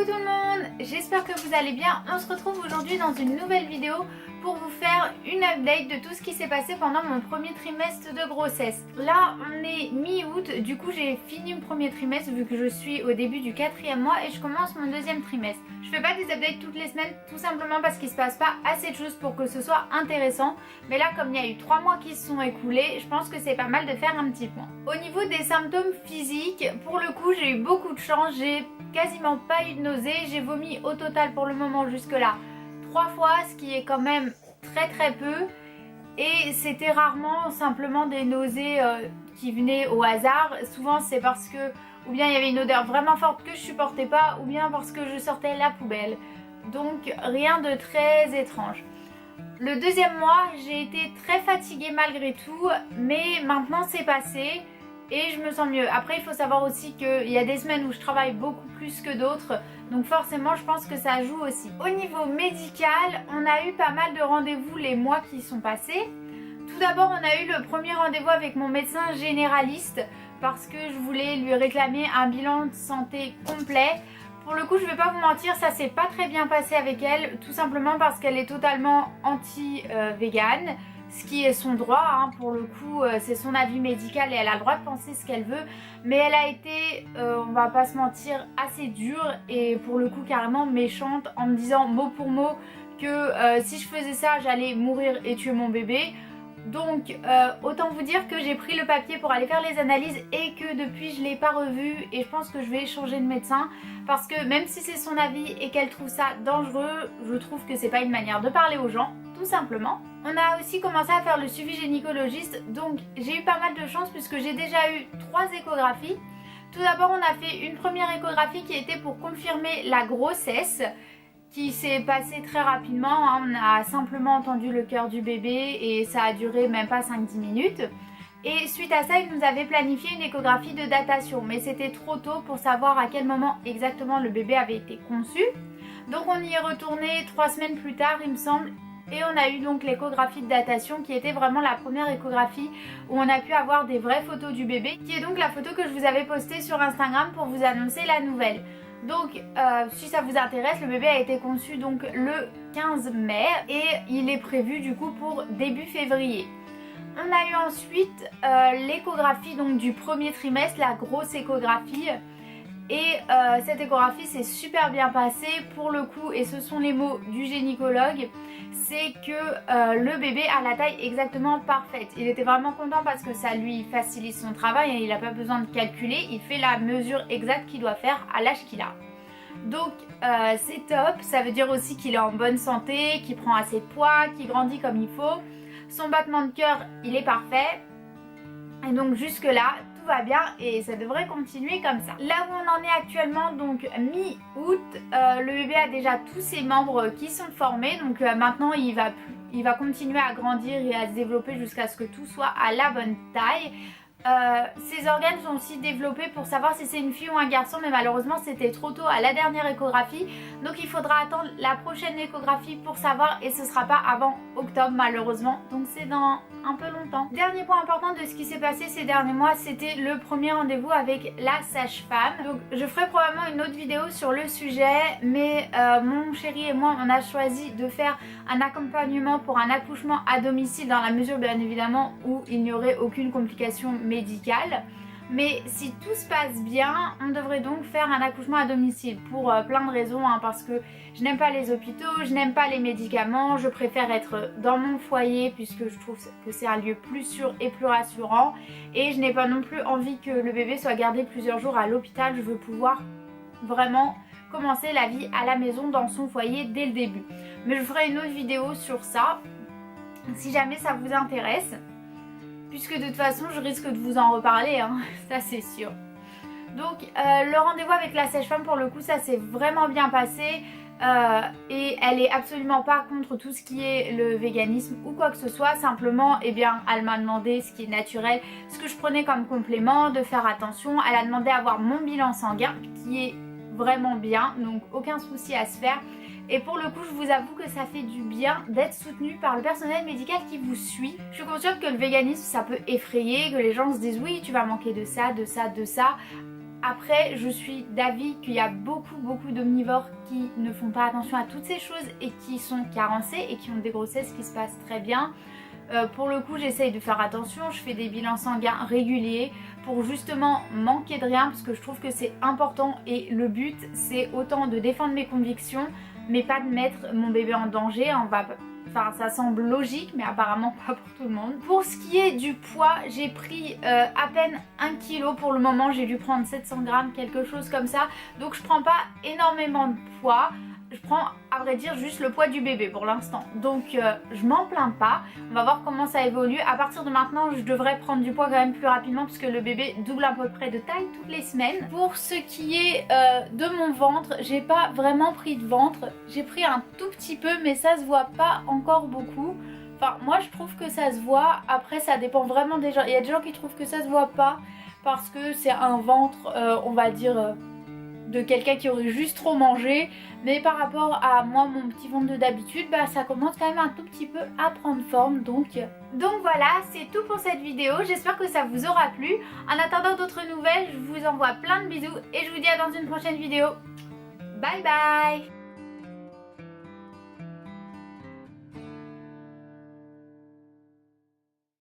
Coucou tout le monde, j'espère que vous allez bien. On se retrouve aujourd'hui dans une nouvelle vidéo pour vous faire une update de tout ce qui s'est passé pendant mon premier trimestre de grossesse. Là on est mi-août, du coup j'ai fini mon premier trimestre vu que je suis au début du 4e mois et je commence mon 2e trimestre. Je fais pas des updates toutes les semaines tout simplement parce qu'il se passe pas assez de choses pour que ce soit intéressant. Mais là comme il y a eu 3 mois qui se sont écoulés, je pense que c'est pas mal de faire un petit point. Au niveau des symptômes physiques, pour le coup j'ai eu beaucoup de chance, j'ai quasiment pas eu de nausées, j'ai vomi au total pour le moment jusque là 3 fois, ce qui est quand même très peu, et c'était rarement simplement des nausées qui venaient au hasard. Souvent c'est parce que ou bien il y avait une odeur vraiment forte que je supportais pas, ou bien parce que je sortais la poubelle, donc rien de très étrange. Le 2e mois j'ai été très fatiguée malgré tout, mais maintenant c'est passé et je me sens mieux. Après il faut savoir aussi qu'il y a des semaines où je travaille beaucoup plus que d'autres, donc forcément je pense que ça joue aussi. Au niveau médical, on a eu pas mal de rendez-vous les mois qui sont passés. Tout d'abord on a eu le premier rendez-vous avec mon médecin généraliste parce que je voulais lui réclamer un bilan de santé complet. Pour le coup je vais pas vous mentir, ça s'est pas très bien passé avec elle, tout simplement parce qu'elle est totalement anti-végane. Ce qui est son droit, hein, pour le coup c'est son avis médical et elle a le droit de penser ce qu'elle veut. Mais elle a été, on va pas se mentir, assez dure et pour le coup carrément méchante en me disant mot pour mot que si je faisais ça j'allais mourir et tuer mon bébé. Donc autant vous dire que j'ai pris le papier pour aller faire les analyses et que depuis je ne l'ai pas revu et je pense que je vais changer de médecin parce que même si c'est son avis et qu'elle trouve ça dangereux, je trouve que c'est pas une manière de parler aux gens, tout simplement. On a aussi commencé à faire le suivi gynécologiste, donc j'ai eu pas mal de chance puisque j'ai déjà eu 3 échographies. Tout d'abord on a fait une première échographie qui était pour confirmer la grossesse, qui s'est passé très rapidement, hein. On a simplement entendu le cœur du bébé et ça a duré même pas 5-10 minutes. Et suite à ça, il nous avait planifié une échographie de datation, mais c'était trop tôt pour savoir à quel moment exactement le bébé avait été conçu. Donc on y est retourné 3 semaines plus tard il me semble, et on a eu donc l'échographie de datation qui était vraiment la première échographie où on a pu avoir des vraies photos du bébé, qui est donc la photo que je vous avais postée sur Instagram pour vous annoncer la nouvelle. Donc si ça vous intéresse, le bébé a été conçu donc le 15 mai et il est prévu du coup pour début février. On a eu ensuite l'échographie donc du premier trimestre, la grosse échographie. Et cette échographie s'est super bien passée pour le coup, et ce sont les mots du gynécologue, c'est que le bébé a la taille exactement parfaite. Il était vraiment content parce que ça lui facilite son travail et il n'a pas besoin de calculer, il fait la mesure exacte qu'il doit faire à l'âge qu'il a. Donc c'est top, ça veut dire aussi qu'il est en bonne santé, qu'il prend assez de poids, qu'il grandit comme il faut. Son battement de cœur il est parfait, et donc jusque là tout va bien et ça devrait continuer comme ça. Là où on en est actuellement, donc mi-août, le bébé a déjà tous ses membres qui sont formés, donc maintenant il va continuer à grandir et à se développer jusqu'à ce que tout soit à la bonne taille. Ses organes sont aussi développés pour savoir si c'est une fille ou un garçon, mais malheureusement c'était trop tôt à la dernière échographie, donc il faudra attendre la prochaine échographie pour savoir, et ce sera pas avant octobre malheureusement, donc c'est dans un peu longtemps. Dernier point important de ce qui s'est passé ces derniers mois, c'était le premier rendez-vous avec la sage-femme. Donc je ferai probablement une autre vidéo sur le sujet, mais mon chéri et moi on a choisi de faire un accompagnement pour un accouchement à domicile, dans la mesure bien évidemment où il n'y aurait aucune complication médicale. Mais si tout se passe bien, on devrait donc faire un accouchement à domicile pour plein de raisons, hein, parce que je n'aime pas les hôpitaux, je n'aime pas les médicaments, je préfère être dans mon foyer puisque je trouve que c'est un lieu plus sûr et plus rassurant, et je n'ai pas non plus envie que le bébé soit gardé plusieurs jours à l'hôpital. Je veux pouvoir vraiment commencer la vie à la maison dans son foyer dès le début. Mais je ferai une autre vidéo sur ça si jamais ça vous intéresse, puisque de toute façon je risque de vous en reparler, hein, ça c'est sûr. Donc le rendez-vous avec la sage-femme, pour le coup ça s'est vraiment bien passé, et elle est absolument pas contre tout ce qui est le véganisme ou quoi que ce soit. Simplement eh bien, elle m'a demandé ce qui est naturel, ce que je prenais comme complément, de faire attention. Elle a demandé à voir mon bilan sanguin qui est vraiment bien, donc aucun souci à se faire. Et pour le coup je vous avoue que ça fait du bien d'être soutenu par le personnel médical qui vous suit. Je suis consciente que le véganisme ça peut effrayer, que les gens se disent oui tu vas manquer de ça, de ça, de ça. Après, je suis d'avis qu'il y a beaucoup d'omnivores qui ne font pas attention à toutes ces choses et qui sont carencés et qui ont des grossesses qui se passent très bien. Pour le coup, j'essaye de faire attention, je fais des bilans sanguins réguliers pour justement manquer de rien parce que je trouve que c'est important et le but c'est autant de défendre mes convictions mais pas de mettre mon bébé en danger. Enfin, ça semble logique mais apparemment pas pour tout le monde. Pour ce qui est du poids, j'ai pris à peine 1 kg pour le moment, j'ai dû prendre 700 grammes, quelque chose comme ça, donc je prends pas énormément de poids. Je prends à vrai dire juste le poids du bébé pour l'instant, donc je m'en plains pas. On va voir comment ça évolue. À partir de maintenant je devrais prendre du poids quand même plus rapidement puisque le bébé double à peu près de taille toutes les semaines. Pour ce qui est de mon ventre, j'ai pas vraiment pris de ventre, j'ai pris un tout petit peu mais ça se voit pas encore beaucoup. Enfin moi je trouve que ça se voit, après ça dépend vraiment des gens. Il y a des gens qui trouvent que ça se voit pas parce que c'est un ventre on va dire de quelqu'un qui aurait juste trop mangé, mais par rapport à moi, mon petit ventre de d'habitude, bah ça commence quand même un tout petit peu à prendre forme, donc voilà, c'est tout pour cette vidéo. J'espère que ça vous aura plu. En attendant d'autres nouvelles, je vous envoie plein de bisous et je vous dis à dans une prochaine vidéo. Bye bye.